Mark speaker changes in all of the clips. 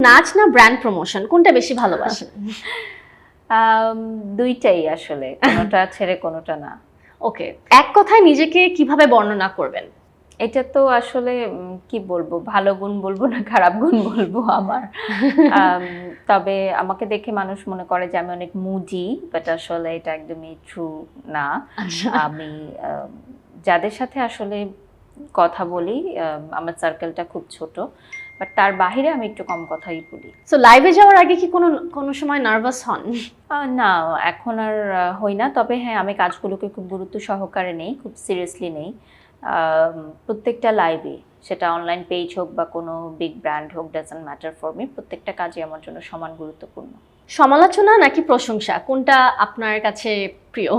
Speaker 1: নাচ না brand promotion, কোনটা বেশি ভালোবাসেন?
Speaker 2: দুইটাই আসলে, কোনোটা ছেড়ে কোনোটা না।
Speaker 1: ওকে, এক কথায় নিজেকে কিভাবে বর্ণনা করবেন?
Speaker 2: এটা তো আসলে কি বলবো, ভালো গুণ বলবো না খারাপ গুণ বলবো আমার। তবে আমাকে দেখে মানুষ মনে করে যে আমি অনেক মুডি, বাট আসলে এটা একদমই ট্রু না। আমি যাদের সাথে আসলে কথা বলি, আমার সার্কেলটা খুব ছোট, বাট তার বাহিরে আমি একটু কম কথাই বলি।
Speaker 1: সো লাইভে যাওয়ার আগে কি কোনো সময় নার্ভাস হন?
Speaker 2: না, এখন আর হই না। তবে হ্যাঁ, আমি কাজগুলোকে খুব গুরুত্ব সহকারে নেই, খুব সিরিয়াসলি নেই। প্রত্যেকটা লাইভে, সেটা অনলাইন পেজ হোক বা কোনো বিগ ব্র্যান্ড হোক, ডাজন্ট ম্যাটার ফর মি, প্রত্যেকটা কাজই আমার জন্য সমান গুরুত্বপূর্ণ।
Speaker 1: সমালোচনা নাকি প্রশংসা, কোনটা আপনার কাছে প্রিয়?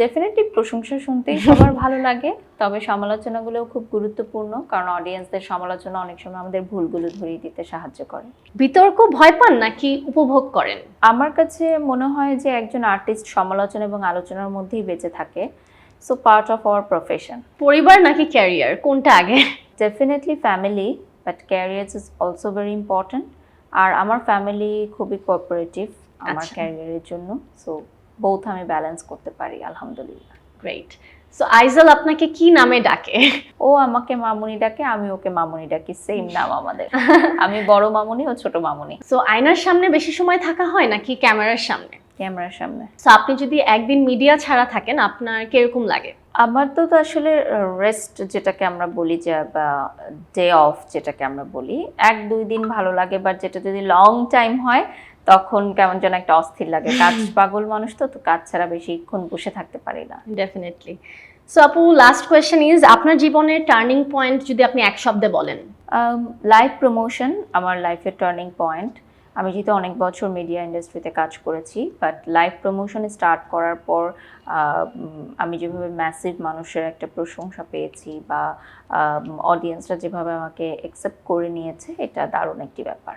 Speaker 2: ডেফিনেটলি প্রশংসা শুনতেই সবার ভালো লাগে, তবে সমালোচনাগুলোও খুব গুরুত্বপূর্ণ, কারণ অডিয়েন্সদের সমালোচনা অনেক সময় আমাদের ভুলগুলো ধরিয়ে দিতে সাহায্য করে।
Speaker 1: বিতর্ক ভয় পান নাকি উপভোগ করেন?
Speaker 2: আমার কাছে মনে হয় যে একজন আর্টিস্ট সমালোচনা এবং আলোচনার মধ্যেই বেঁচে থাকে। So part of our profession.
Speaker 1: পরিবার নাকি ক্যারিয়ার, কোনটা আগে?
Speaker 2: Definitely family, but career is also very important. আর আমার ফ্যামিলি খুবই কোঅপারেটিভ আমার ক্যারিয়ারের জন্য, সো বোথ আমি ব্যালেন্স করতে পারি আলহামদুলিল্লাহ।
Speaker 1: গ্রেট। সো আইজাল আপনাকে কি নামে ডাকে?
Speaker 2: ও আমাকে মামুনি ডাকে, আমি ওকে মামুনি ডাকি, সেম নাম আমাদের। আমি বড় মামুনি, ও ছোট মামুনি।
Speaker 1: সো আয়নার সামনে বেশি সময় থাকা হয় নাকি ক্যামেরার সামনে?
Speaker 2: ক্যামেরার সামনে।
Speaker 1: সো আপনি যদি একদিন মিডিয়া ছাড়া থাকেন, আপনার কিরকম লাগে?
Speaker 2: আমার তো আসলে রেস্ট যেটাকে আমরা বলি, যে ডে অফ যেটাকে আমরা বলি, 1-2 দিন ভালো লাগে, বাট যেটা যদি লং টাইম হয় তখন কেমন যেন একটা অস্থির লাগে। কাজ পাগল মানুষ তো, কাজ ছাড়া বেশিক্ষণ বসে থাকতে পারি না।
Speaker 1: ডেফিনেটলি। সো আপু, লাস্ট কোয়েশ্চেন ইজ, আপনার জীবনের টার্নিং পয়েন্ট যদি আপনি এক শব্দে বলেন?
Speaker 2: লাইভ প্রমোশন আমার লাইফের টার্নিং পয়েন্ট। আমি যেহেতু অনেক বছর মিডিয়া ইন্ডাস্ট্রিতে কাজ করেছি, বাট লাইভ প্রমোশনে স্টার্ট করার পর আমি যেভাবে ম্যাসিভ মানুষের একটা প্রশংসা পেয়েছি, বা অডিয়েন্সরা যেভাবে আমাকে অ্যাকসেপ্ট করে নিয়েছে, এটা দারুণ একটি ব্যাপার।